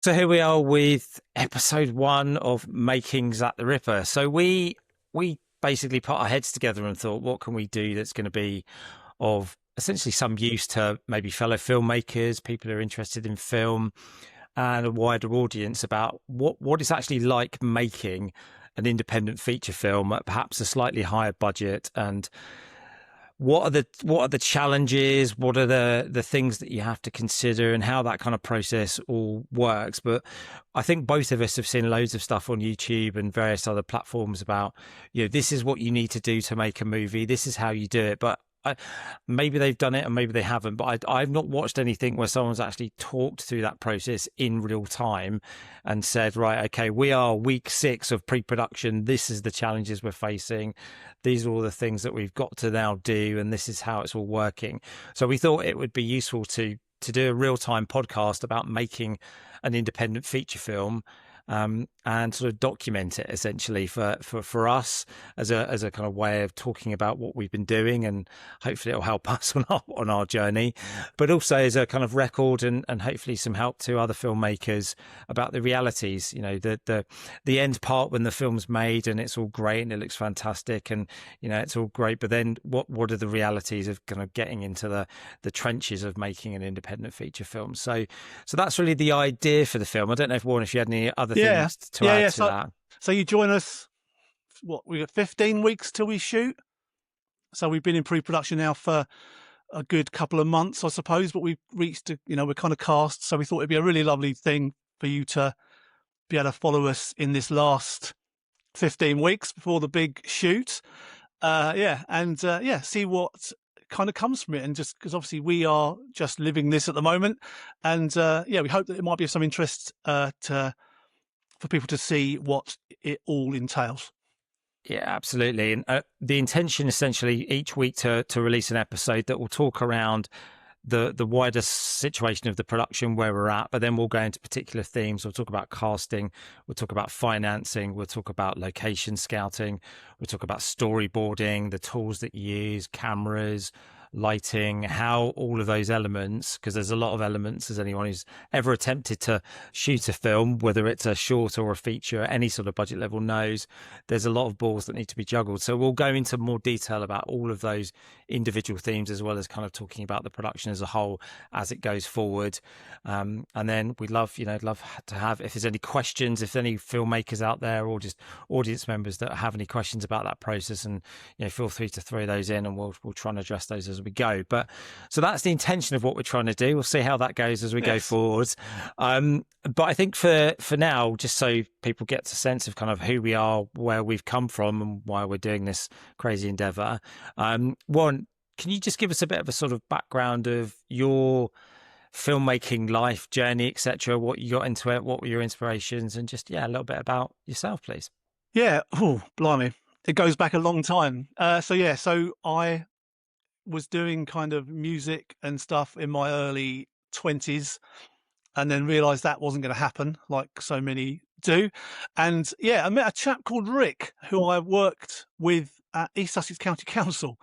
So here we are with episode 1 of Making Zak the Ripper. So we basically put our heads together and thought, what can we do that's going to be of essentially some use to maybe fellow filmmakers, people who are interested in film, and a wider audience about what it's actually like making an independent feature film at perhaps a slightly higher budget, and what are the challenges, what are the things that you have to consider, and how that kind of process all works. But I think both of us have seen loads of stuff on YouTube and various other platforms about, this is what you need to do to make a movie, this is how you do it. But maybe they've done it and maybe they haven't, but I've not watched anything where someone's actually talked through that process in real time and said, right, okay, we are week 6 of pre-production, this is the challenges we're facing, these are all the things that we've got to now do, and this is how it's all working. So we thought it would be useful to do a real-time podcast about making an independent feature film, and sort of document it essentially for us as a kind of way of talking about what we've been doing, and hopefully it'll help us on our journey, but also as a kind of record and hopefully some help to other filmmakers about the realities, the end part when the film's made and it's all great and it looks fantastic and it's all great, but then what are the realities of kind of getting into the trenches of making an independent feature film. So that's really the idea for the film. I don't know if Warren, if you had any other things to add to that. So you join us, we got 15 weeks till we shoot. So we've been in pre-production now for a good couple of months, I suppose, but we've reached, we're kind of cast. So we thought it'd be a really lovely thing for you to be able to follow us in this last 15 weeks before the big shoot. See what kind of comes from it. And just because obviously we are just living this at the moment. And we hope that it might be of some interest for people to see what it all entails. Yeah, absolutely. And the intention essentially each week to release an episode that will talk around the wider situation of the production, where we're at, but then we'll go into particular themes. We'll talk about casting, we'll talk about financing, we'll talk about location scouting, we'll talk about storyboarding, the tools that you use, cameras, lighting, how all of those elements, because there's a lot of elements, as anyone who's ever attempted to shoot a film, whether it's a short or a feature at any sort of budget level knows, there's a lot of balls that need to be juggled. So we'll go into more detail about all of those individual themes, as well as kind of talking about the production as a whole as it goes forward. And then we'd love to have, if there's any questions, if any filmmakers out there or just audience members that have any questions about that process, and feel free to throw those in, and we'll try and address those as we go. But so that's the intention of what we're trying to do. We'll see how that goes as we go forward. But I think for now, just so people get a sense of kind of who we are, where we've come from, and why we're doing this crazy endeavor. Warren, can you just give us a bit of a sort of background of your filmmaking life journey, etc., what you got into it, what were your inspirations, and just a little bit about yourself, please? Yeah. Oh, blimey. It goes back a long time. So I was doing kind of music and stuff in my early 20s, and then realised that wasn't going to happen, like so many do. And I met a chap called Rick, who I worked with at East Sussex County Council,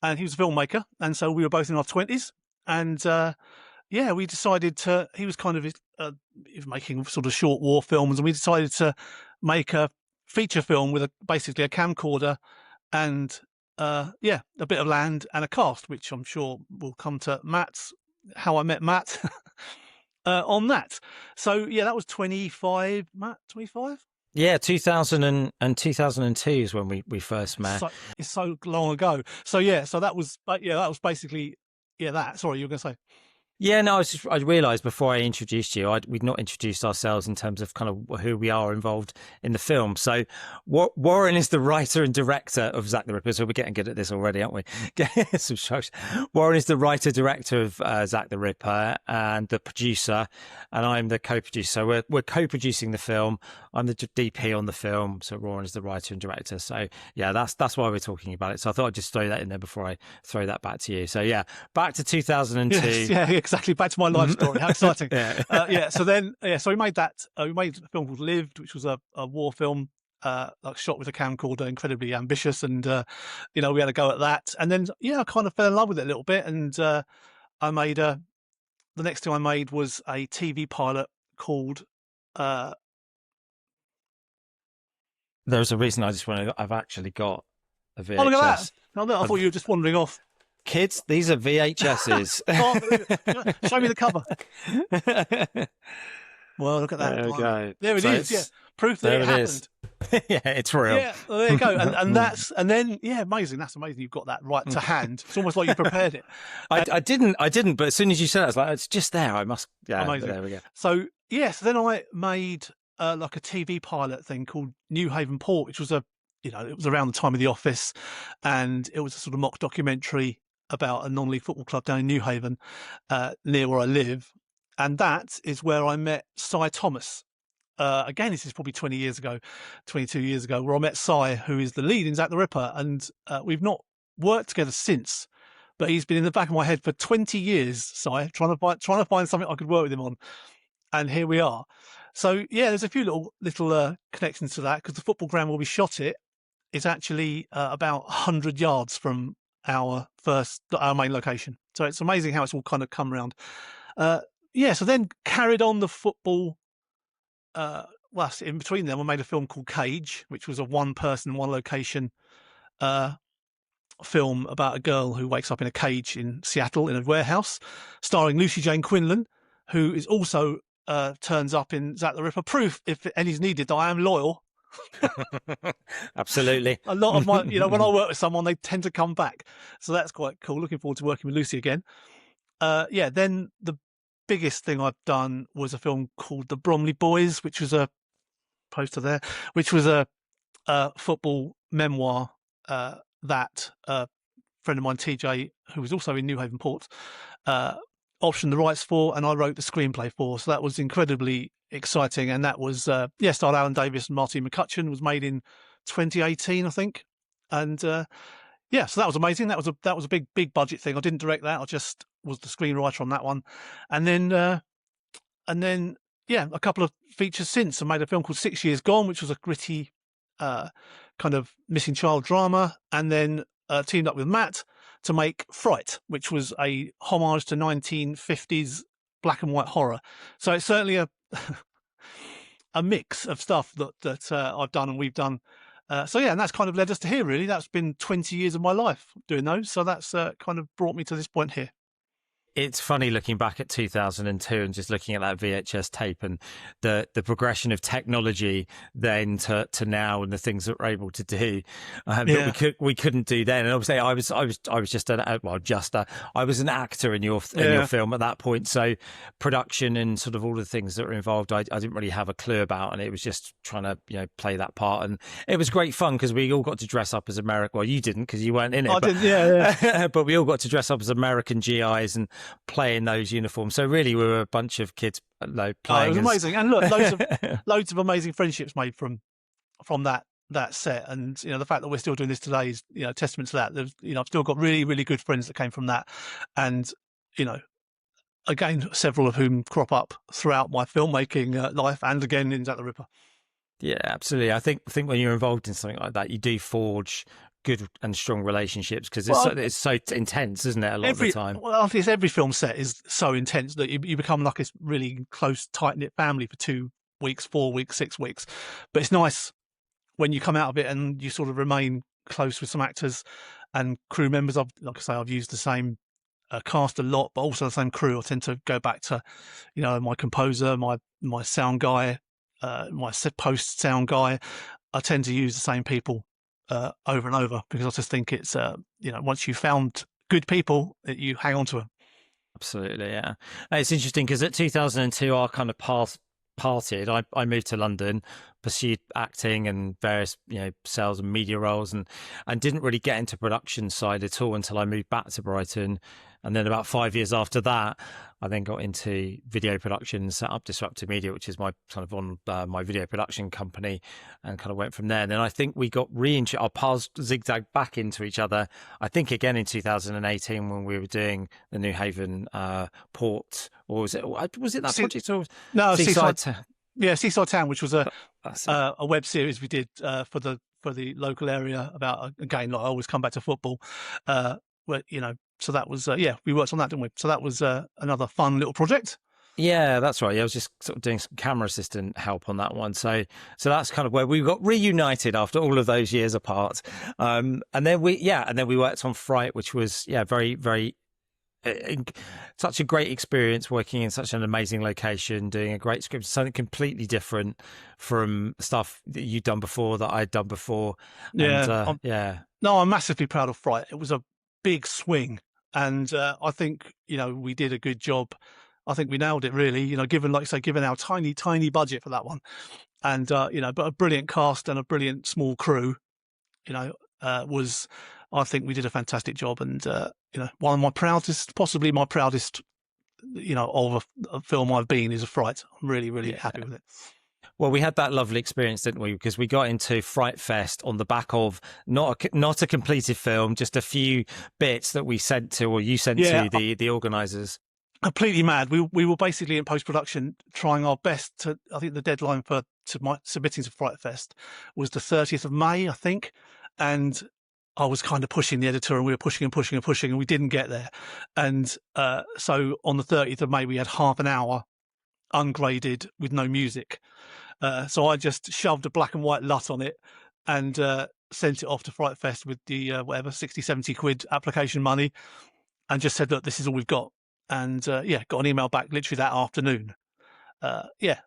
and he was a filmmaker, and so we were both in our 20s, and we decided to. He was kind of he was making sort of short war films, and we decided to make a feature film with basically a camcorder and a bit of land and a cast, which I'm sure will come to how I met Matt on that. So that was 25, Matt, 25? Yeah, 2000 and 2002 is when we first met. It's so long ago. So that was basically that. Sorry, you were going to say. Yeah, no, I realised before I introduced you, we'd not introduced ourselves in terms of kind of who we are involved in the film. So Warren is the writer and director of Zak the Ripper. So we're getting good at this already, aren't we? Some structure. Warren is the writer-director of Zak the Ripper and the producer, and I'm the co-producer. So we're co-producing the film. I'm the DP on the film. So Warren is the writer and director. So that's why we're talking about it. So I thought I'd just throw that in there before I throw that back to you. So back to 2002. Yes, exactly. Back to my life story. How exciting. So we made that. We made a film called Lived, which was a war film, like shot with a camcorder, incredibly ambitious. And, we had a go at that. And then, I kind of fell in love with it a little bit. And I made the next thing I made was a TV pilot called. There's a reason I just want to. I've actually got a Oh, look at VHS. that! Oh, look, I thought you were just wandering off. Kids, these are VHSs. Oh, show me the cover. Well, look at that. There we go. There it So is. Yeah, proof that there it it is. happened. Yeah, it's real. Yeah, well, there you go. And then amazing. That's amazing. You've got that right to hand. It's almost like you prepared it. I didn't. But as soon as you said it, I was like, it's just there. I must. Yeah, Amazing. there we go. So so then I made like a TV pilot thing called New Haven Port, which was it was around the time of The Office, and it was a sort of mock documentary about a non-league football club down in New Haven, near where I live, and that is where I met Cy Thomas. Again, this is probably 22 years ago, where I met Cy, who is the lead in Zak the Ripper, and we've not worked together since. But he's been in the back of my head for 20 years, Cy, trying to find something I could work with him on, and here we are. So there's a few little connections to that, because the football ground where we shot it is actually about 100 yards from our main location. So it's amazing how it's all kind of come around. So then carried on the football. In between them, I made a film called Cage, which was a one-person, one-location film about a girl who wakes up in a cage in Seattle in a warehouse, starring Lucy Jane Quinlan, who is also turns up in Zak the Ripper. Proof, if any's needed, that I am loyal. Absolutely. A lot of my, when I work with someone, they tend to come back. So that's quite cool. Looking forward to working with Lucy again. Then the biggest thing I've done was a film called The Bromley Boys, which was a poster there, which was a football memoir that a friend of mine, TJ, who was also in New Haven Port, optioned the rights for, and I wrote the screenplay for. So that was incredibly exciting, and that was starred Alan Davis and Martin McCutcheon. Was made in 2018, I think, and so that was amazing. That was a big budget thing. I didn't direct that. I just was the screenwriter on that one, and then a couple of features since. I made a film called 6 Years Gone, which was a gritty kind of missing child drama, and then teamed up with Matt to make Fright, which was a homage to 1950s black and white horror. So it's certainly a a mix of stuff that I've done and we've done. And that's kind of led us to here, really. That's been 20 years of my life doing those. So that's kind of brought me to this point here. It's funny looking back at 2002 and just looking at that VHS tape and the progression of technology then to now and the things that we're able to do that we couldn't do then. And obviously I was just I was an actor in your film at that point. So production and sort of all the things that were involved, I didn't really have a clue about, and it was just trying to play that part. And it was great fun because we all got to dress up as American. Well, you didn't because you weren't in it. I didn't, but we all got to dress up as American GIs and play in those uniforms. So really we were a bunch of kids playing. It was amazing. And look, loads of amazing friendships made from that set. And the fact that we're still doing this today is testament to that. There's I've still got really, really good friends that came from that. And again, several of whom crop up throughout my filmmaking life and again in Zak the Ripper. Yeah, absolutely. I think when you're involved in something like that, you do forge good and strong relationships because it's so intense, isn't it? A lot of the time. Well, I think every film set is so intense that you become like a really close, tight-knit family for 2 weeks, 4 weeks, 6 weeks. But it's nice when you come out of it and you sort of remain close with some actors and crew members. I've used the same cast a lot, but also the same crew. I tend to go back to, my composer, my sound guy, my post sound guy. I tend to use the same people over and over because I just think it's once you've found good people, you hang on to them. Absolutely, yeah. It's interesting because at 2002 I kind of parted. I moved to London, pursued acting and various sales and media roles, and didn't really get into production side at all until I moved back to Brighton. And then about 5 years after that, I then got into video production, set up Disruptive Media, which is my kind of on my video production company, and kind of went from there. And then I think we got our paths zigzagged back into each other. I think again in 2018 when we were doing the New Haven port, or was it that project? Or no, Seaside Town, which was a web series we did for the local area about again, like I always come back to football. So that was we worked on that, didn't we? So that was another fun little project. Yeah, that's right. Yeah, I was just sort of doing some camera assistant help on that one. So that's kind of where we got reunited after all of those years apart. And then we worked on Fright, which was, yeah, very, very, such a great experience working in such an amazing location, doing a great script, something completely different from stuff that you'd done before, that I'd done before. And, Yeah, yeah, no, I'm massively proud of Fright. It was a big swing, and I think we did a good job. I think we nailed it really. Given like I say, given our tiny budget for that one, and but a brilliant cast and a brilliant small crew. Was I think we did a fantastic job, and one of my proudest, possibly my proudest, of a film I've been is a Fright. I'm really, really yeah. happy with it. Well, we had that lovely experience, didn't we? Because we got into FrightFest on the back of not a completed film, just a few bits that we sent to, or you sent Yeah, to the organisers. completely mad. We were basically in post production trying our best to. I think the deadline for submitting to FrightFest was the 30th of May, I think, and I was kind of pushing the editor, and we were pushing and pushing and pushing, and we didn't get there. And so on the 30th of May, we had half an hour ungraded with no music. So I just shoved a black and white LUT on it and sent it off to FrightFest with the whatever 60, 70 quid application money, and just said, look, this is all we've got. And got an email back literally that afternoon.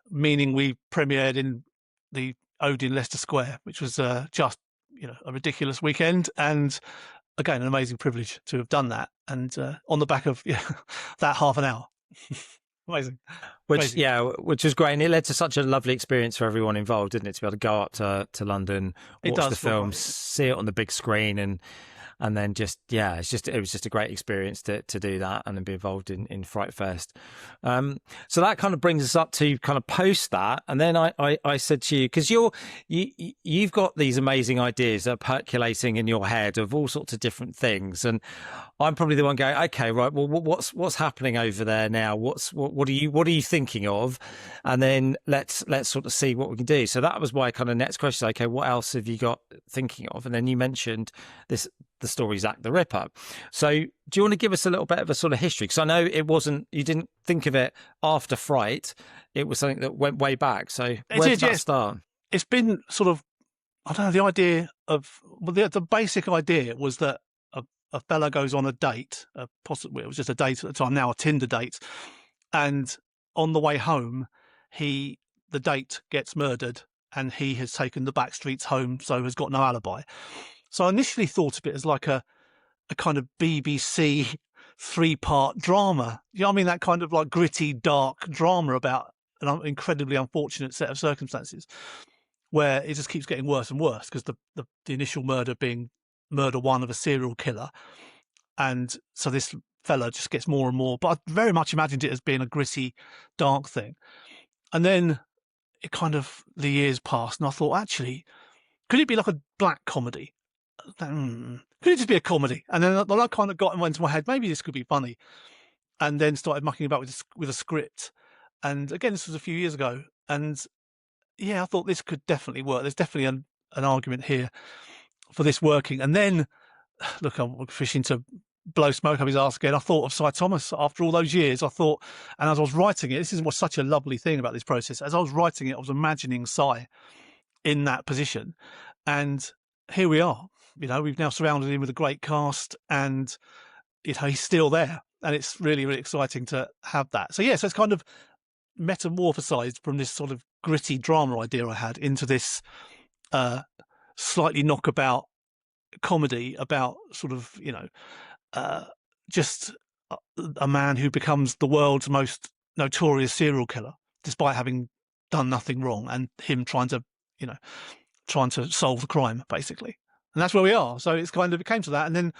Meaning we premiered in the Odeon Leicester Square, which was just a ridiculous weekend, and again an amazing privilege to have done that. And on the back of that half an hour, amazing. Which was great, and it led to such a lovely experience for everyone involved, didn't it? To be able to go up to London, watch the film, see it on the big screen, and then it was just a great experience to do that and then be involved in Fright Fest. So that kind of brings us up to kind of post that, and then I said to you, because you've got these amazing ideas that are percolating in your head of all sorts of different things, and I'm probably the one going, okay, right, well, what's happening over there now? What are you thinking of? And then let's sort of see what we can do. So that was my kind of next question. Okay, what else have you got thinking of? And then you mentioned the story Zak the Ripper. So do you want to give us a little bit of a sort of history? Because I know you didn't think of it after Fright. It was something that went way back. So where did that start? It's been sort of, I don't know, the idea of, the basic idea was that a fella goes on a date, possibly it was just a date at the time, now a Tinder date, and on the way home, the date gets murdered, and he has taken the back streets home, so has got no alibi. So I initially thought of it as like a kind of BBC 3-part drama. You know what I mean? That kind of like gritty, dark drama about an incredibly unfortunate set of circumstances where it just keeps getting worse and worse, because the initial murder being murder one of a serial killer. And so this fella just gets more and more, but I very much imagined it as being a gritty, dark thing. And then it kind of, the years passed, and I thought, actually, could it be like a black comedy? Could it just be a comedy? And then I kind of got into my head, maybe this could be funny. And then started mucking about with a script. And again, this was a few years ago. And I thought this could definitely work. There's definitely an argument here for this working. And then, look, I'm fishing to blow smoke up his arse again. I thought of Cy Thomas after all those years. I thought, and as I was writing it, this is what's such a lovely thing about this process. As I was writing it, I was imagining Cy in that position. And here we are. We've now surrounded him with a great cast, and he's still there. And it's really, really exciting to have that. So so it's kind of metamorphosized from this sort of gritty drama idea I had into this slightly knockabout comedy about sort of just a man who becomes the world's most notorious serial killer despite having done nothing wrong, and him trying to solve the crime basically. And that's where we are. So it's kind of, it came to that, and then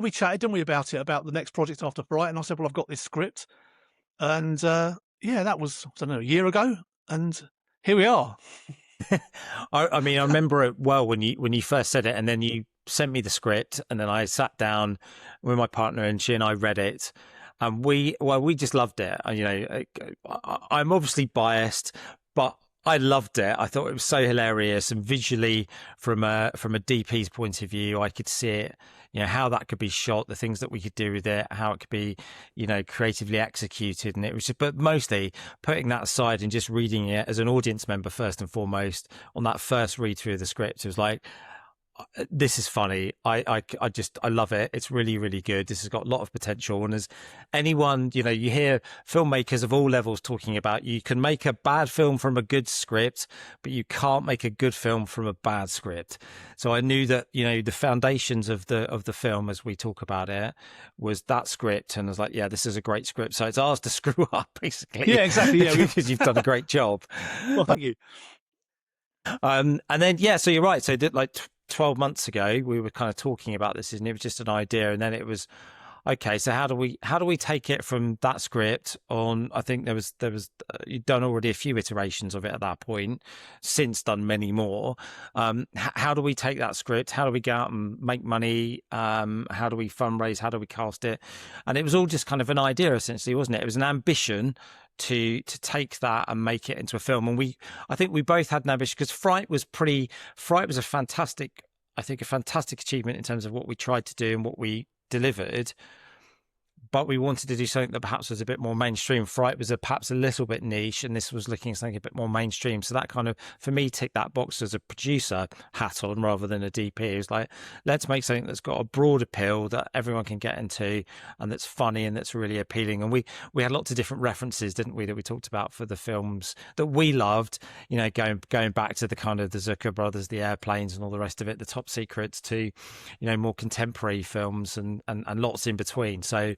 we chatted, didn't we, about the next project after Fright, and I said, well, I've got this script, and that was, I don't know, a year ago, and here we are. I mean, I remember it well when you first said it, and then you sent me the script, and then I sat down with my partner, and she and I read it, and we just loved it. I'm obviously biased, but I loved it. I thought it was so hilarious, and visually, from a DP's point of view, I could see it. You know how that could be shot, the things that we could do with it, how it could be, creatively executed, and it was just. But mostly putting that aside and just reading it as an audience member first and foremost on that first read through of the script, it was like, this is funny. I love it. It's really, really good. This has got a lot of potential. And as anyone, you hear filmmakers of all levels talking about, you can make a bad film from a good script, but you can't make a good film from a bad script. So I knew that, the foundations of the film, as we talk about it, was that script. And I was like, yeah, this is a great script. So it's ours to screw up, basically. Yeah, exactly. Yeah, because you've done a great job. Well, thank you. And then, yeah, so you're right. So 12 months ago, we were kind of talking about this, and it was just an idea. And then it was, okay, so how do we take it from that script on? I think there was you'd done already a few iterations of it at that point, since done many more. How do we take that script? How do we go out and make money? How do we fundraise? How do we cast it? And it was all just kind of an idea, essentially, wasn't it? It was an ambition to take that and make it into a film. And I think we both had an ambition, because Fright was a fantastic achievement in terms of what we tried to do and what we delivered. But we wanted to do something that perhaps was a bit more mainstream. Fright was perhaps a little bit niche, and this was looking at something a bit more mainstream. So that kind of, for me, ticked that box as a producer hat on rather than a DP. It was like, let's make something that's got a broad appeal that everyone can get into, and that's funny and that's really appealing. And we had lots of different references, didn't we, that we talked about for the films that we loved, going back to the kind of the Zucker brothers, the Airplanes and all the rest of it, the Top Secrets, to, more contemporary films and lots in between. So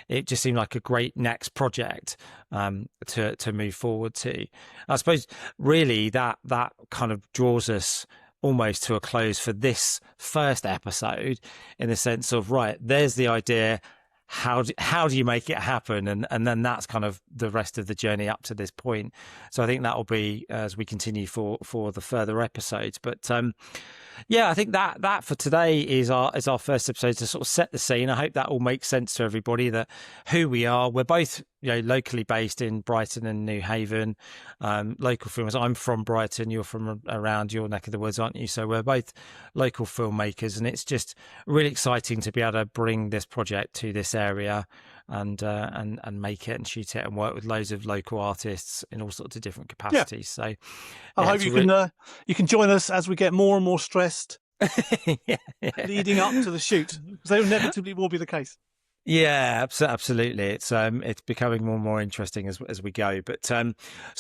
it just seemed like a great next project to move forward to. I suppose really that kind of draws us almost to a close for this first episode, in the sense of, right, there's the idea. How do you make it happen? And then that's kind of the rest of the journey up to this point. So I think that will be as we continue for the further episodes. But yeah, I think that for today is our first episode to sort of set the scene. I hope that all makes sense to everybody, that who we are. We're both locally based in Brighton and New Haven, local filmmakers. I'm from Brighton, you're from around your neck of the woods, aren't you? So we're both local filmmakers, and it's just really exciting to be able to bring this project to this area and make it and shoot it and work with loads of local artists in all sorts of different capacities. So I hope you can join us as we get more and more stressed leading up to the shoot, because they inevitably will be the case. Yeah, absolutely. It's becoming more and more interesting as we go. But so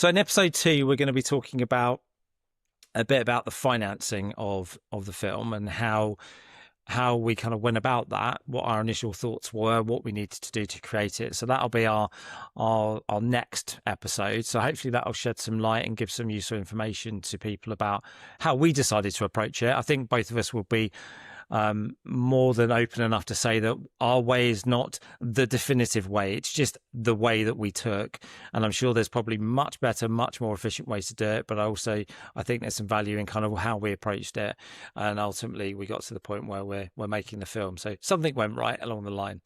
in episode 2, we're going to be talking about a bit about the financing of the film, and how we kind of went about that, what our initial thoughts were, what we needed to do to create it. So that'll be our next episode. So hopefully that'll shed some light and give some useful information to people about how we decided to approach it. I think both of us will be more than open enough to say that our way is not the definitive way. It's just the way that we took, and I'm sure there's probably much better, much more efficient ways to do it. But I think there's some value in kind of how we approached it, and ultimately we got to the point where we're making the film. So something went right along the line.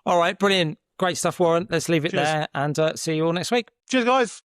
All right, brilliant, great stuff, Warren. Let's leave it there, and see you all next week. Cheers, guys.